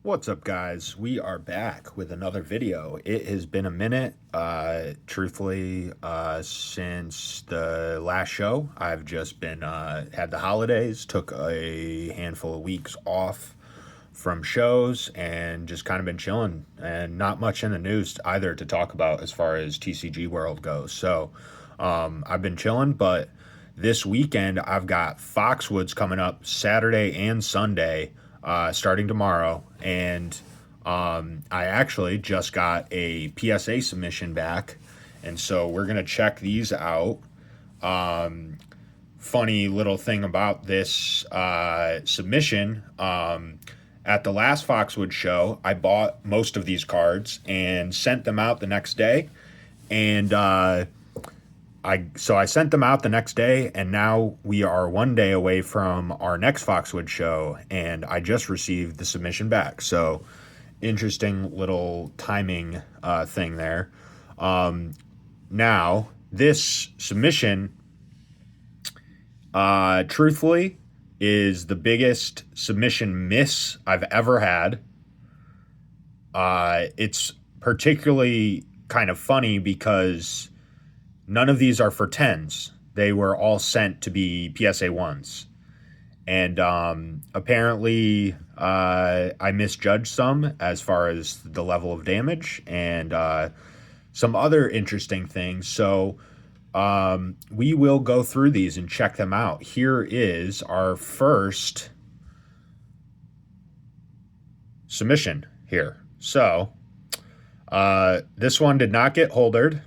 What's up, guys? We are back with another video. It has been a minute, truthfully, since the last show. I've just been, had the holidays, took a handful of weeks off from shows, and just kind of been chilling, and not much in the news either to talk about as far as TCG world goes. So, I've been chilling, but this weekend I've got FOXWOODS coming up Saturday and Sunday, starting tomorrow, and I actually just got a PSA submission back, and so we're gonna check these out. Funny little thing about this submission, at the last Foxwood show, I bought most of these cards and sent them out the next day, and I sent them out the next day, and now we are one day away from our next Foxwood show, and I just received the submission back. So, interesting little timing thing there. Now, this submission, truthfully, is the biggest submission miss I've ever had. It's particularly kind of funny because none of these are for 10s. They were all sent to be PSA 1s. And apparently I misjudged some as far as the level of damage and some other interesting things. So we will go through these and check them out. Here is our first submission here. So this one did not get holdered.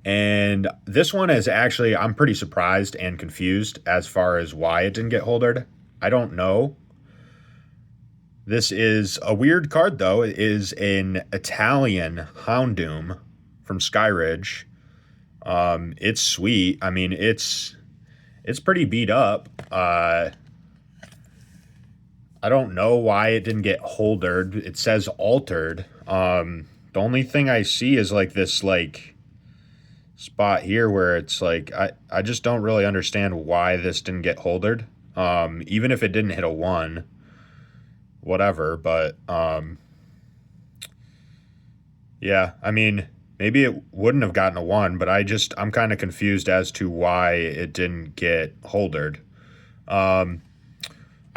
And this one is actually, I'm pretty surprised and confused as far as why it didn't get holdered. I don't know. This is a weird card, though. It is an Italian Houndoom from Skyridge. It's sweet. I mean, it's pretty beat up. I don't know why it didn't get holdered. It says altered. The only thing I see is like this, like, spot here where it's like I just don't really understand why this didn't get holdered, even if it didn't hit a 1, whatever. But yeah, I mean, maybe it wouldn't have gotten a 1, but I'm kind of confused as to why it didn't get holdered. I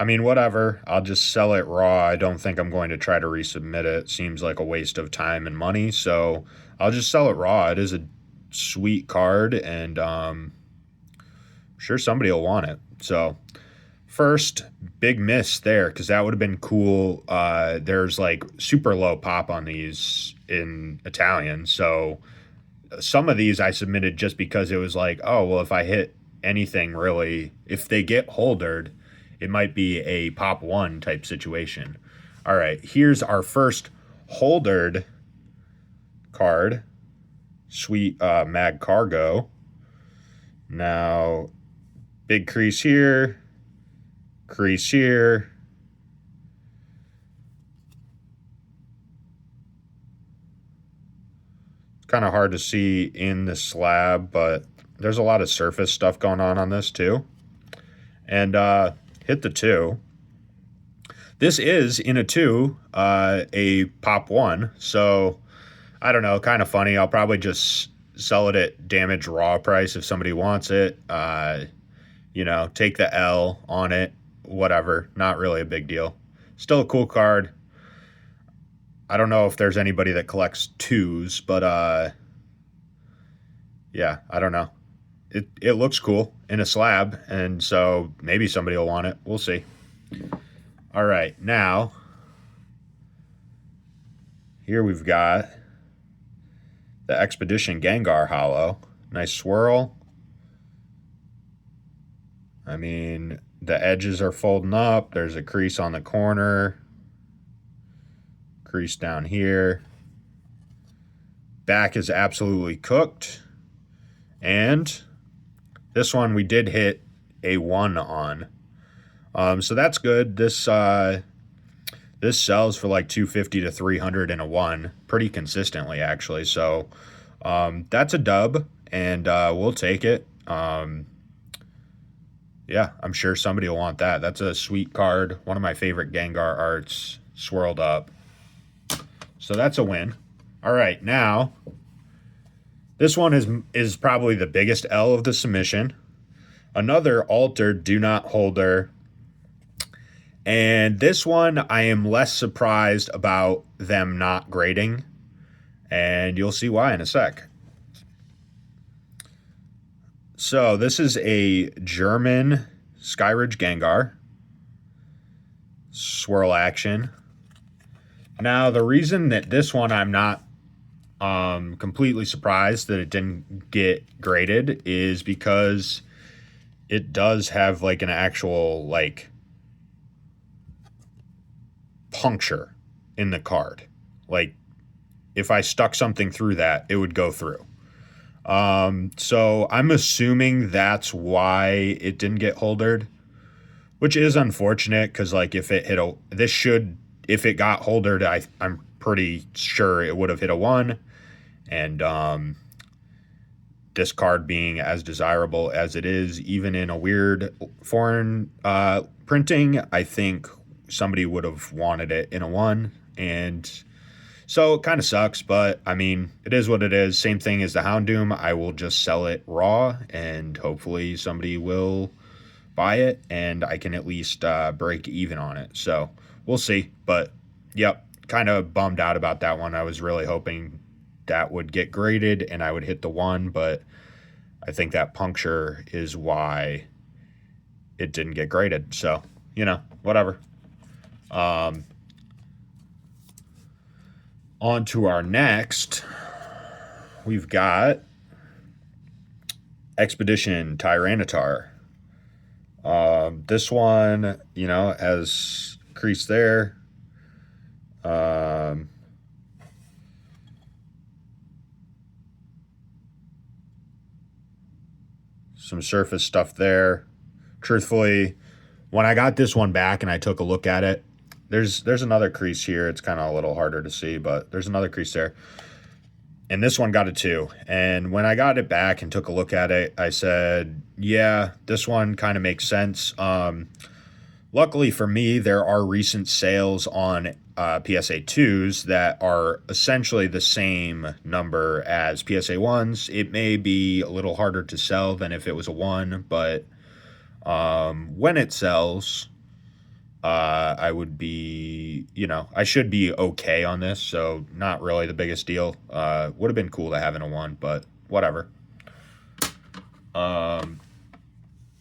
mean, whatever, I'll just sell it raw. I don't think I'm going to try to resubmit it. Seems like a waste of time and money, so I'll just sell it raw. It is a sweet card, and I'm sure somebody will want it. So first big miss there, because that would have been cool. There's like super low pop on these in Italian, so some of these I submitted just because it was like, oh well, if I hit anything really, if they get holdered, it might be a pop 1 type situation. All right, here's our first holdered card. Sweet Mag Cargo. Now, big crease here, crease here. It's kind of hard to see in the slab, but there's a lot of surface stuff going on this too. And hit the 2. This is in a 2, a pop 1, so I don't know, kind of funny. I'll probably just sell it at damage raw price if somebody wants it. You know, take the L on it, whatever. Not really a big deal. Still a cool card. I don't know if there's anybody that collects 2s, but yeah, I don't know. It looks cool in a slab, and so maybe somebody will want it. We'll see. All right, now here we've got the Expedition Gengar Hollow. Nice swirl. I mean, the edges are folding up. There's a crease on the corner. Crease down here. Back is absolutely cooked. And this one we did hit a 1 on. So that's good. This sells for like $250 to $300 in a 1 pretty consistently, actually. So that's a dub, and we'll take it. Yeah, I'm sure somebody will want that. That's a sweet card. One of my favorite Gengar arts. swirled up. So that's a win. All right, now this one is probably the biggest L of the submission. Another altered do not holder. And this one I am less surprised about them not grading. And you'll see why in a sec. So this is a German Skyridge Gengar. Swirl action. Now, the reason that this one I'm not completely surprised that it didn't get graded is because it does have like an actual like puncture in the card. Like if I stuck something through that, it would go through. So I'm assuming that's why it didn't get holdered, which is unfortunate because like if it hit if it got holdered, I'm pretty sure it would have hit a 1. And this card being as desirable as it is, even in a weird foreign printing, I think somebody would have wanted it in a 1. And so it kind of sucks, but I mean, it is what it is. Same thing as the Houndoom. I will just sell it raw and hopefully somebody will buy it and I can at least break even on it. So we'll see. But yep, kind of bummed out about that one. I was really hoping that would get graded and I would hit the 1, but I think that puncture is why it didn't get graded. So, whatever. On to our next. We've got Expedition Tyranitar. This one, has crease there. Some surface stuff there. Truthfully, when I got this one back and I took a look at it, there's another crease here. It's kind of a little harder to see, but there's another crease there. And this one got a 2. And when I got it back and took a look at it, I said, yeah, this one kind of makes sense. Luckily for me, there are recent sales on PSA 2s that are essentially the same number as PSA 1s. It may be a little harder to sell than if it was a 1, but when it sells, I would be, I should be okay on this, so not really the biggest deal. Would have been cool to have in a 1, but whatever.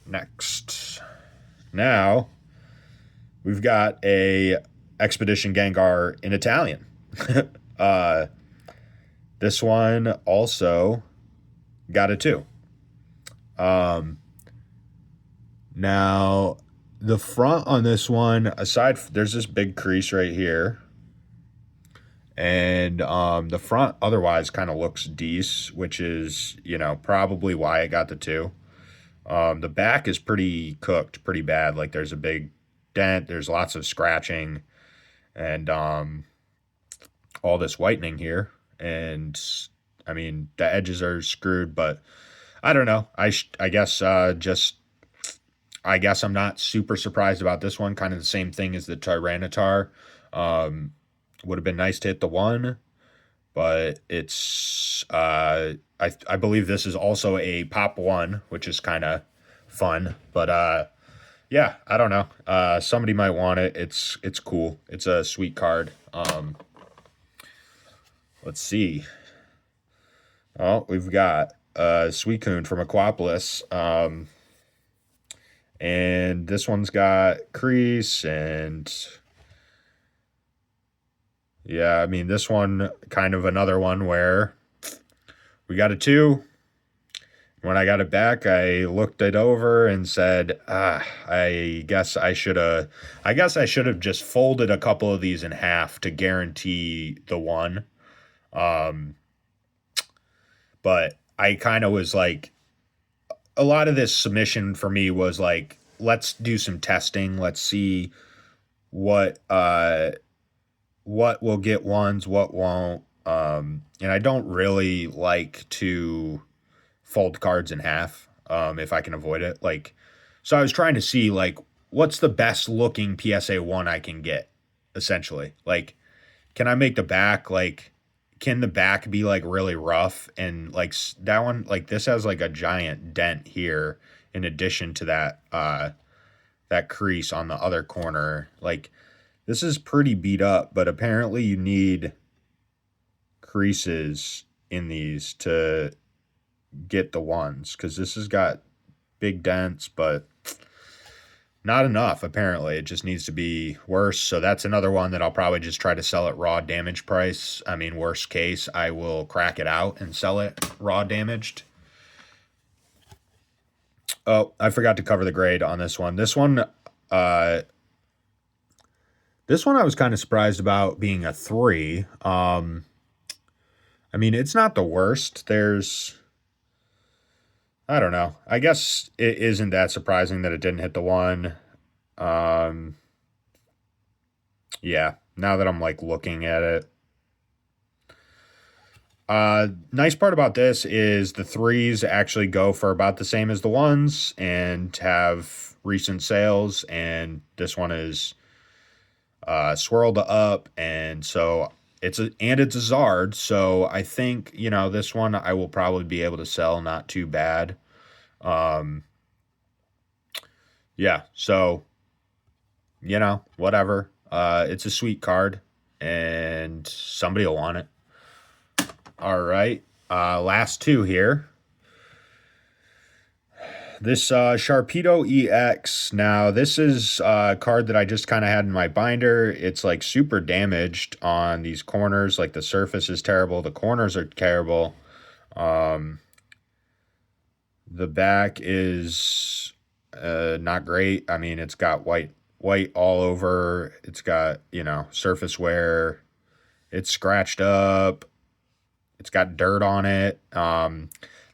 Next. Now, we've got a Expedition Gengar in Italian. This one also got a 2. Now, the front on this one, there's this big crease right here. And the front otherwise kind of looks decent, which is, probably why it got the 2. The back is pretty cooked, pretty bad. Like there's a big dent, there's lots of scratching, and all this whitening here. And I mean, the edges are screwed, but I don't know. I guess I guess I'm not super surprised about this one. Kind of the same thing as the Tyranitar. Would have been nice to hit the 1, but it's I believe this is also a pop 1, which is kind of fun. But yeah, I don't know. Somebody might want it. It's cool. It's a sweet card. Let's see. Oh, we've got Suicune from Aquapolis. And this one's got crease and yeah, I mean, this one kind of another one where we got a 2. When I got it back, I looked it over and said, I guess I should have just folded a couple of these in half to guarantee the 1. But I kind of was like, a lot of this submission for me was like, let's do some testing. Let's see what will get 1s, what won't. And I don't really like to fold cards in half if I can avoid it. Like, so I was trying to see like what's the best looking PSA 1 I can get. essentially. Like, can I make the back, like, can the back be like really rough? And like that one, like this has like a giant dent here in addition to that crease on the other corner. Like, this is pretty beat up, but apparently you need creases in these to get the ones, because this has got big dents, but not enough. Apparently it just needs to be worse. So that's another one that I'll probably just try to sell at raw damage price. I mean, worst case, I will crack it out and sell it raw damaged. Oh, I forgot to cover the grade on this one. This one I was kind of surprised about being a 3. I mean, it's not the worst. I don't know. I guess it isn't that surprising that it didn't hit the 1. Um, yeah, now that I'm like looking at it. Nice part about this is the 3s actually go for about the same as the 1s and have recent sales, and this one is swirled up, and so it's a Zard, so I think, you know, this one I will probably be able to sell not too bad. Yeah, so, you know, whatever. It's a sweet card, and somebody will want it. All right, last 2 here. This Sharpedo EX. Now, this is a card that I just kind of had in my binder. It's like super damaged on these corners. Like, the surface is terrible. The corners are terrible. The back is not great. I mean, it's got white all over. It's got, you know, surface wear. It's scratched up. It's got dirt on it.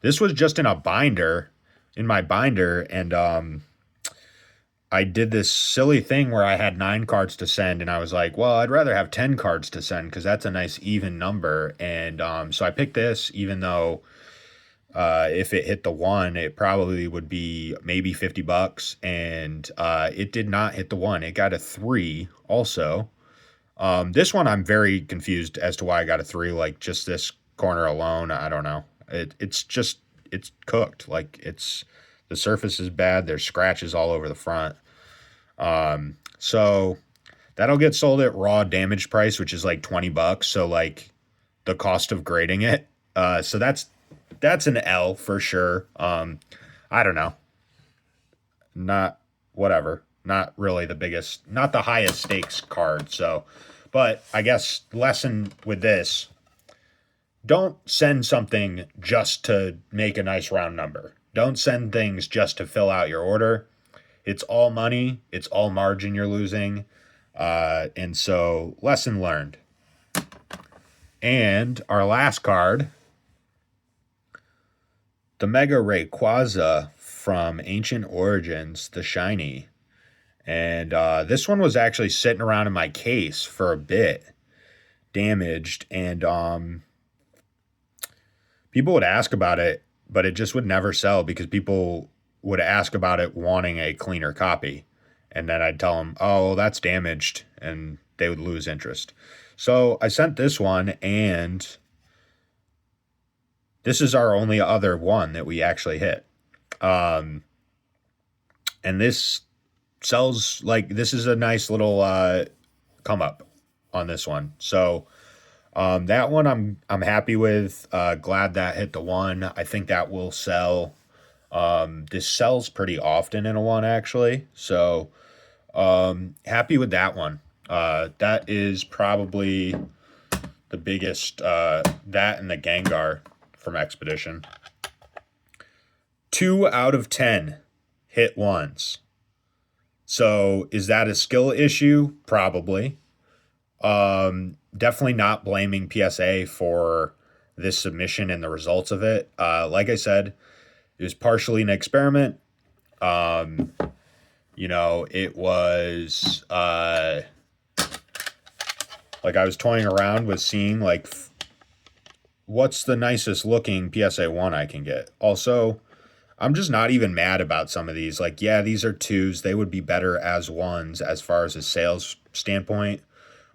This was just in my binder, and I did this silly thing where I had 9 cards to send, and I was like, well, I'd rather have 10 cards to send because that's a nice even number. And so I picked this, even though if it hit the 1, it probably would be maybe $50, and it did not hit the 1. It got a 3 also. This one I'm very confused as to why I got a 3. Like, just this corner alone, I don't know. It's cooked. Like, the surface is bad. There's scratches all over the front. So that'll get sold at raw damage price, which is like $20. So like the cost of grading it. So that's an L for sure. I don't know. Not whatever. Not really the biggest, not the highest stakes card. So, but I guess lesson with this, don't send something just to make a nice round number. Don't send things just to fill out your order. It's all money. It's all margin you're losing. And so, lesson learned. And our last card, the Mega Rayquaza from Ancient Origins, the Shiny. And this one was actually sitting around in my case for a bit, damaged. And people would ask about it, but it just would never sell because people would ask about it wanting a cleaner copy. And then I'd tell them, oh, that's damaged, and they would lose interest. So I sent this one, and this is our only other one that we actually hit. And this sells, like, this is a nice little come up on this one. So that one I'm happy with. Glad that hit the 1. I think that will sell. This sells pretty often in a 1, actually. So happy with that one. That is probably the biggest, that and the Gengar from Expedition. 2 out of 10 hit 1s. So is that a skill issue? Probably. Definitely not blaming PSA for this submission and the results of it. Like I said, it was partially an experiment. You know, it was like I was toying around with seeing like what's the nicest looking PSA 1 I can get. Also, I'm just not even mad about some of these. Like, yeah, these are 2s. They would be better as 1s as far as a sales standpoint.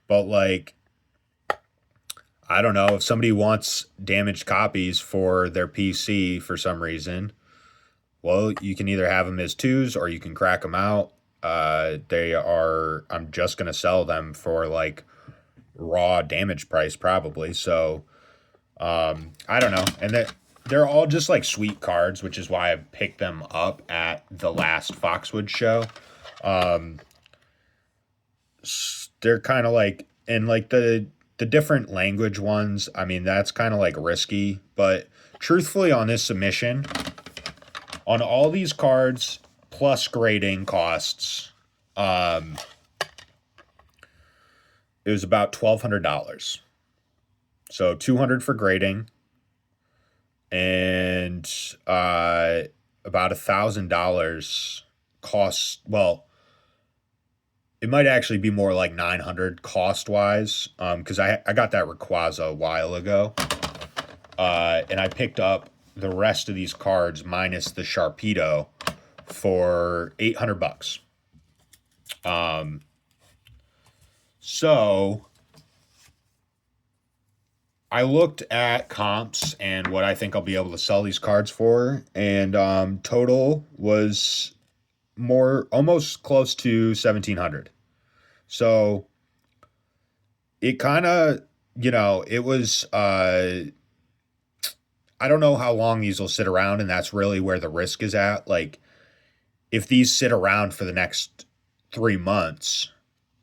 But like, I don't know, if somebody wants damaged copies for their PC for some reason, well, you can either have them as twos or you can crack them out. I'm just going to sell them for like raw damage price probably. So, I don't know. And they're all just like sweet cards, which is why I picked them up at the last Foxwoods show. Um, they're kind of like, and like the different language ones, I mean, that's kind of like risky, but truthfully on this submission, on all these cards plus grading costs, um, it was about $1,200. So $200 for grading and about $1,000 costs. Well, it might actually be more like 900 cost wise, because I got that Rayquaza a while ago, and I picked up the rest of these cards minus the Sharpedo for $800. So I looked at comps and what I think I'll be able to sell these cards for, and total was more almost close to 1,700. So it kind of, it was, I don't know how long these will sit around, and that's really where the risk is at. Like, if these sit around for the next 3 months,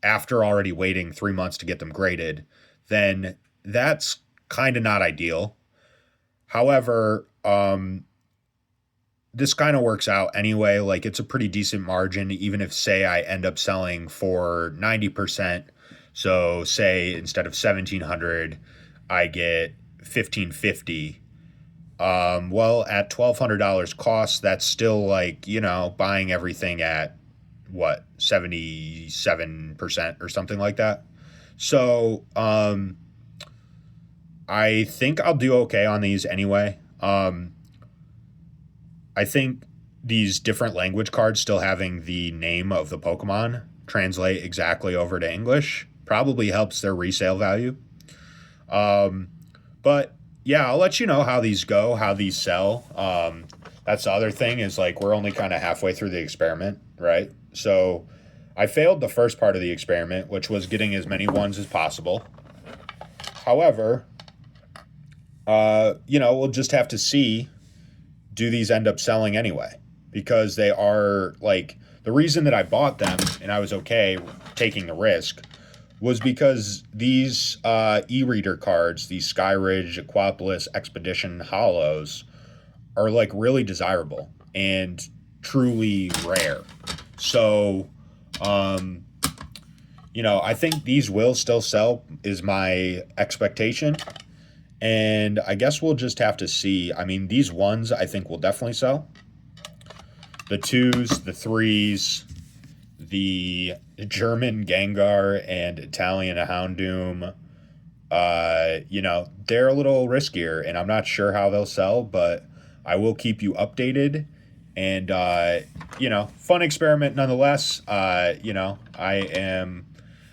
after already waiting 3 months to get them graded, then that's kind of not ideal. However, this kind of works out anyway. Like, it's a pretty decent margin, even if, say, I end up selling for 90%. So, say, instead of 1,700, I get 1,550. Well, at $1,200 cost, that's still like, buying everything at what, 77% or something like that. So, I think I'll do okay on these anyway. I think these different language cards still having the name of the Pokemon translate exactly over to English probably helps their resale value. But yeah, I'll let you know how these go, how these sell. That's the other thing is like we're only kind of halfway through the experiment, right? So I failed the first part of the experiment, which was getting as many ones as possible. However, we'll just have to see, do these end up selling anyway? Because they are like, the reason that I bought them and I was okay taking the risk was because these e-reader cards, these Skyridge, Aquapolis, Expedition Hollows, are like really desirable and truly rare. So, I think these will still sell is my expectation. And I guess we'll just have to see. I mean, these ones I think will definitely sell. The twos, the threes, the German Gengar and Italian Houndoom, they're a little riskier, and I'm not sure how they'll sell, but I will keep you updated. And, fun experiment nonetheless.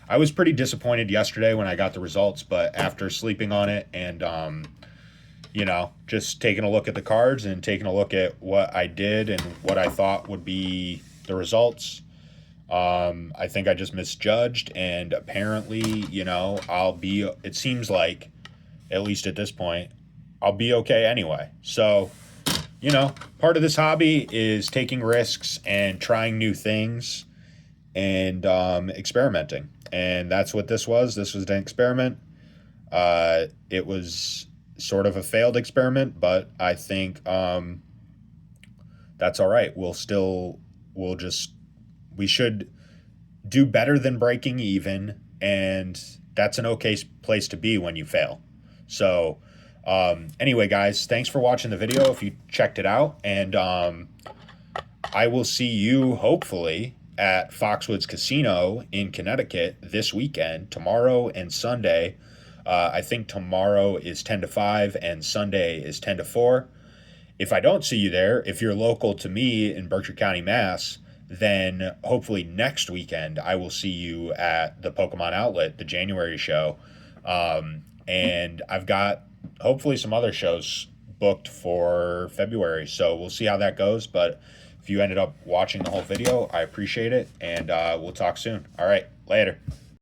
I was pretty disappointed yesterday when I got the results, but after sleeping on it and, just taking a look at the cards and taking a look at what I did and what I thought would be the results, I think I just misjudged, and apparently, it seems like, at least at this point, I'll be okay anyway. So, part of this hobby is taking risks and trying new things and experimenting. And that's what this was. This was an experiment. It was sort of a failed experiment, but I think that's all right. We should do better than breaking even, and that's an okay place to be when you fail. So anyway, guys, thanks for watching the video if you checked it out, and I will see you hopefully at FOXWOODS Casino in Connecticut this weekend, tomorrow and Sunday. I think tomorrow is 10 to 5 and Sunday is 10 to 4. If I don't see you there, if you're local to me in Berkshire County, Mass., then hopefully next weekend I will see you at the Pokemon Outlet, the January show. And I've got hopefully some other shows booked for February. So we'll see how that goes. But if you ended up watching the whole video, I appreciate it. And we'll talk soon. All right, later.